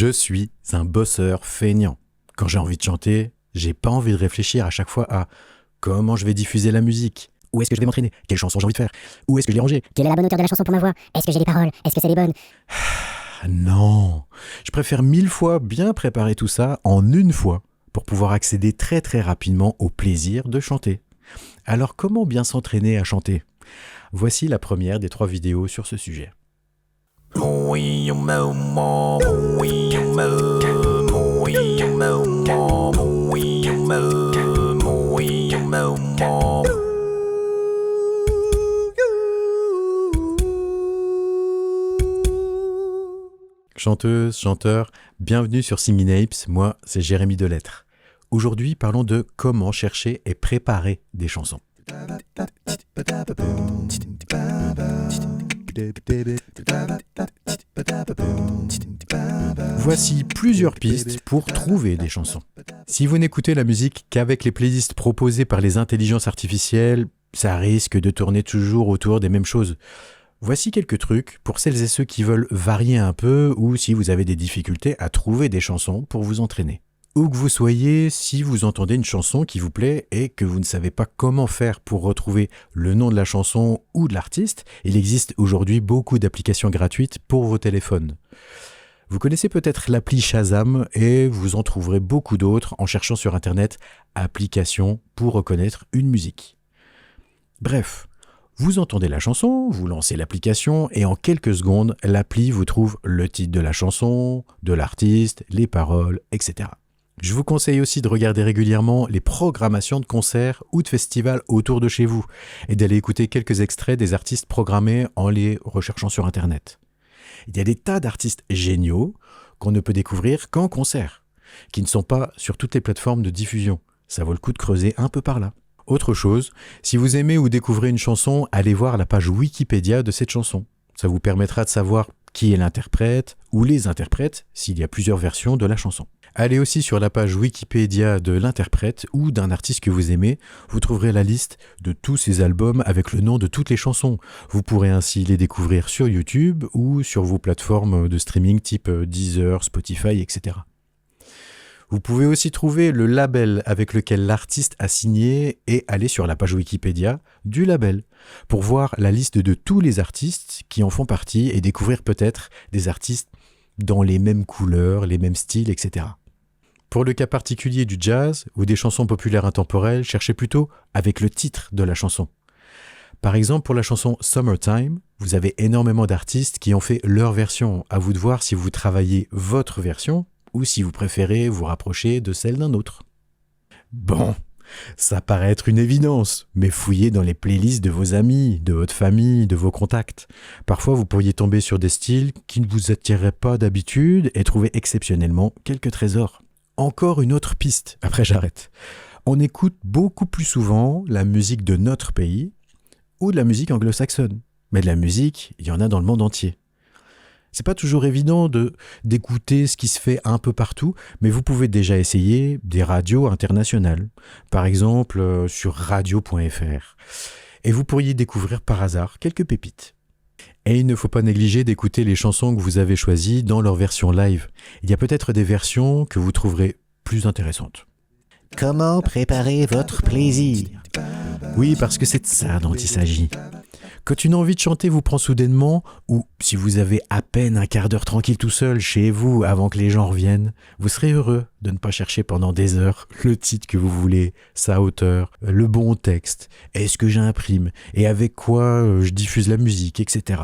Je suis un bosseur feignant. Quand j'ai envie de chanter, j'ai pas envie de réfléchir à chaque fois à comment je vais diffuser la musique, où est-ce que je vais m'entraîner, quelle chanson j'ai envie de faire, où est-ce que je l'ai rangée. Quelle est la bonne hauteur de la chanson pour ma voix? Est-ce que j'ai les paroles? Est-ce que c'est les bonnes? Non, je préfère 1000 fois bien préparer tout ça en une fois pour pouvoir accéder très très rapidement au plaisir de chanter. Alors comment bien s'entraîner à chanter? Voici la première des 3 vidéos sur ce sujet. Chanteuse, chanteur, bienvenue sur Singing Apes, moi c'est Jérémy Delettre. Aujourd'hui parlons de comment chercher et préparer des chansons. Voici plusieurs pistes pour trouver des chansons. Si vous n'écoutez la musique qu'avec les playlists proposées par les intelligences artificielles, ça risque de tourner toujours autour des mêmes choses. Voici quelques trucs pour celles et ceux qui veulent varier un peu ou si vous avez des difficultés à trouver des chansons pour vous entraîner. Où que vous soyez, si vous entendez une chanson qui vous plaît et que vous ne savez pas comment faire pour retrouver le nom de la chanson ou de l'artiste, il existe aujourd'hui beaucoup d'applications gratuites pour vos téléphones. Vous connaissez peut-être l'appli Shazam et vous en trouverez beaucoup d'autres en cherchant sur internet « applications pour reconnaître une musique ». Bref, vous entendez la chanson, vous lancez l'application et en quelques secondes, l'appli vous trouve le titre de la chanson, de l'artiste, les paroles, etc. Je vous conseille aussi de regarder régulièrement les programmations de concerts ou de festivals autour de chez vous et d'aller écouter quelques extraits des artistes programmés en les recherchant sur Internet. Il y a des tas d'artistes géniaux qu'on ne peut découvrir qu'en concert, qui ne sont pas sur toutes les plateformes de diffusion. Ça vaut le coup de creuser un peu par là. Autre chose, si vous aimez ou découvrez une chanson, allez voir la page Wikipédia de cette chanson. Ça vous permettra de savoir qui est l'interprète ou les interprètes s'il y a plusieurs versions de la chanson. Allez aussi sur la page Wikipédia de l'interprète ou d'un artiste que vous aimez, vous trouverez la liste de tous ses albums avec le nom de toutes les chansons. Vous pourrez ainsi les découvrir sur YouTube ou sur vos plateformes de streaming type Deezer, Spotify, etc. Vous pouvez aussi trouver le label avec lequel l'artiste a signé et aller sur la page Wikipédia du label pour voir la liste de tous les artistes qui en font partie et découvrir peut-être des artistes dans les mêmes couleurs, les mêmes styles, etc. Pour le cas particulier du jazz ou des chansons populaires intemporelles, cherchez plutôt avec le titre de la chanson. Par exemple, pour la chanson Summertime, vous avez énormément d'artistes qui ont fait leur version. À vous de voir si vous travaillez votre version ou si vous préférez vous rapprocher de celle d'un autre. Bon, ça paraît être une évidence, mais fouillez dans les playlists de vos amis, de votre famille, de vos contacts. Parfois, vous pourriez tomber sur des styles qui ne vous attireraient pas d'habitude et trouver exceptionnellement quelques trésors. Encore une autre piste, après j'arrête. On écoute beaucoup plus souvent la musique de notre pays ou de la musique anglo-saxonne. Mais de la musique, il y en a dans le monde entier. C'est pas toujours évident d'écouter ce qui se fait un peu partout, mais vous pouvez déjà essayer des radios internationales, par exemple sur radio.fr. Et vous pourriez découvrir par hasard quelques pépites. Et il ne faut pas négliger d'écouter les chansons que vous avez choisies dans leur version live. Il y a peut-être des versions que vous trouverez plus intéressantes. Comment préparer votre plaisir? Oui, parce que c'est de ça dont il s'agit. Quand une envie de chanter vous prend soudainement, ou si vous avez à peine un quart d'heure tranquille tout seul chez vous avant que les gens reviennent, vous serez heureux de ne pas chercher pendant des heures le titre que vous voulez, sa hauteur, le bon texte, est-ce que j'imprime, et avec quoi je diffuse la musique, etc.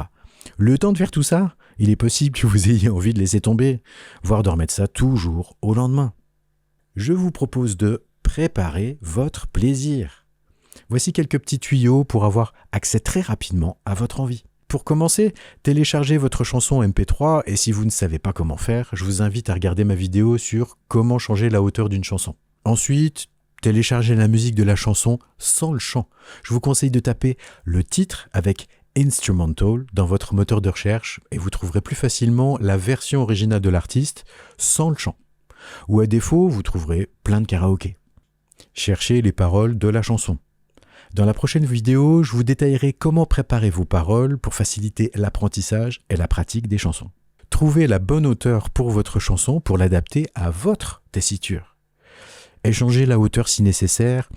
Le temps de faire tout ça, il est possible que vous ayez envie de laisser tomber, voire de remettre ça toujours au lendemain. Je vous propose de préparer votre plaisir. Voici quelques petits tuyaux pour avoir accès très rapidement à votre envie. Pour commencer, téléchargez votre chanson MP3 et si vous ne savez pas comment faire, je vous invite à regarder ma vidéo sur comment changer la hauteur d'une chanson. Ensuite, téléchargez la musique de la chanson sans le chant. Je vous conseille de taper le titre avec Instrumental dans votre moteur de recherche et vous trouverez plus facilement la version originale de l'artiste sans le chant. Ou à défaut, vous trouverez plein de karaokés. Cherchez les paroles de la chanson. Dans la prochaine vidéo, je vous détaillerai comment préparer vos paroles pour faciliter l'apprentissage et la pratique des chansons. Trouvez la bonne hauteur pour votre chanson pour l'adapter à votre tessiture. Échangez la hauteur si nécessaire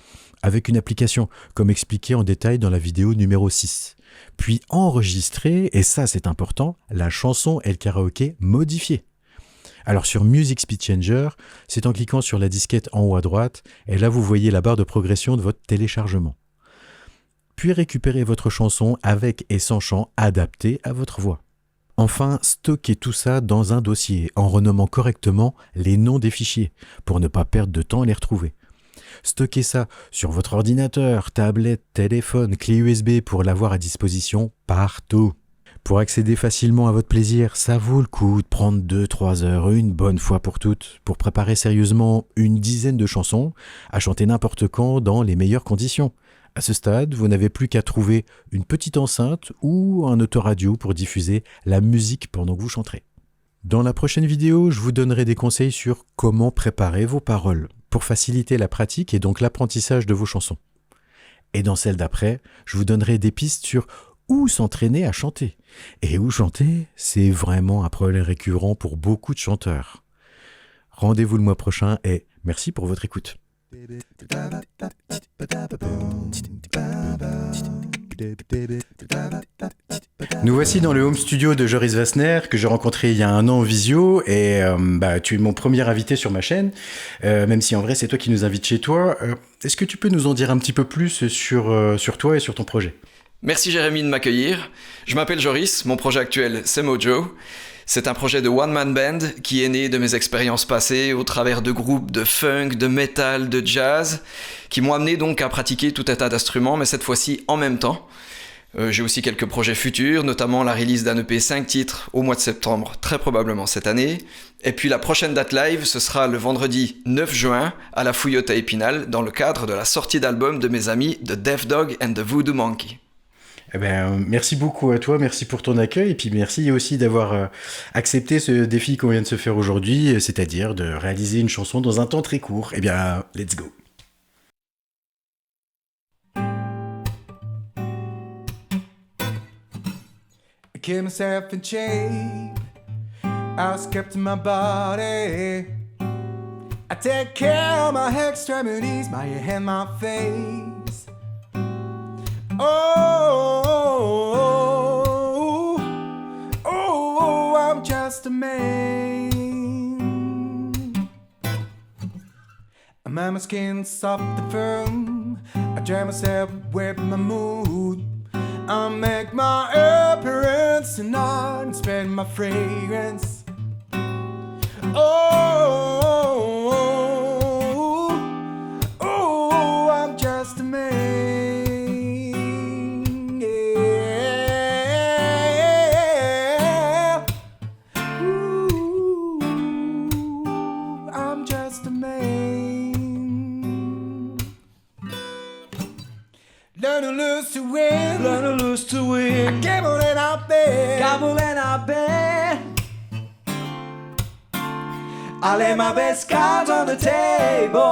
avec une application, comme expliqué en détail dans la vidéo numéro 6. Puis enregistrez, et ça c'est important, la chanson et le karaoké modifiée. Alors sur Music Speed Changer, c'est en cliquant sur la disquette en haut à droite, et là vous voyez la barre de progression de votre téléchargement. Puis récupérez votre chanson avec et sans chant adapté à votre voix. Enfin, stockez tout ça dans un dossier en renommant correctement les noms des fichiers pour ne pas perdre de temps à les retrouver. Stockez ça sur votre ordinateur, tablette, téléphone, clé USB pour l'avoir à disposition partout. Pour accéder facilement à votre plaisir, ça vaut le coup de prendre 2-3 heures une bonne fois pour toutes pour préparer sérieusement une dizaine de chansons à chanter n'importe quand dans les meilleures conditions. À ce stade, vous n'avez plus qu'à trouver une petite enceinte ou un autoradio pour diffuser la musique pendant que vous chanterez. Dans la prochaine vidéo, je vous donnerai des conseils sur comment préparer vos paroles pour faciliter la pratique et donc l'apprentissage de vos chansons. Et dans celle d'après, je vous donnerai des pistes sur où s'entraîner à chanter. Et où chanter, c'est vraiment un problème récurrent pour beaucoup de chanteurs. Rendez-vous le mois prochain et merci pour votre écoute. Nous voici dans le home studio de Joris Wassner que j'ai rencontré il y a un an en visio et tu es mon premier invité sur ma chaîne, même si en vrai c'est toi qui nous invites chez toi. Est-ce que tu peux nous en dire un petit peu plus sur toi et sur ton projet ? Merci Jérémy de m'accueillir. Je m'appelle Joris, mon projet actuel c'est Mojo. C'est un projet de one-man band qui est né de mes expériences passées au travers de groupes de funk, de metal, de jazz, qui m'ont amené donc à pratiquer tout un tas d'instruments, mais cette fois-ci en même temps. J'ai aussi quelques projets futurs, notamment la release d'un EP 5 titres au mois de septembre, très probablement cette année. Et puis la prochaine date live, ce sera le vendredi 9 juin à la Fouillotte à Épinal, dans le cadre de la sortie d'album de mes amis The Deaf Dog and the Voodoo Monkey. Eh ben, merci beaucoup à toi, merci pour ton accueil et puis merci aussi d'avoir accepté ce défi qu'on vient de se faire aujourd'hui, c'est-à-dire de réaliser une chanson dans un temps très court. Eh bien, let's go. I kept myself in shape, I was kept in my body. I take care of my extremities, my head, my face. Oh, I'm just a man. My skin's soft and firm. I dry myself with my mood. I make my appearance tonight and spread my fragrance. Oh, I'm just a man. Learn to lose to win. Learn to lose to win. Gamble and I bet. Gamble and I bet. I lay my best cards on the table.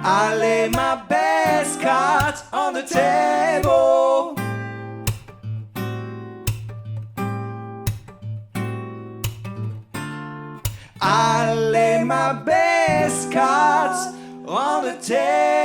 I lay my best cards on the table. I lay my best cards on the table.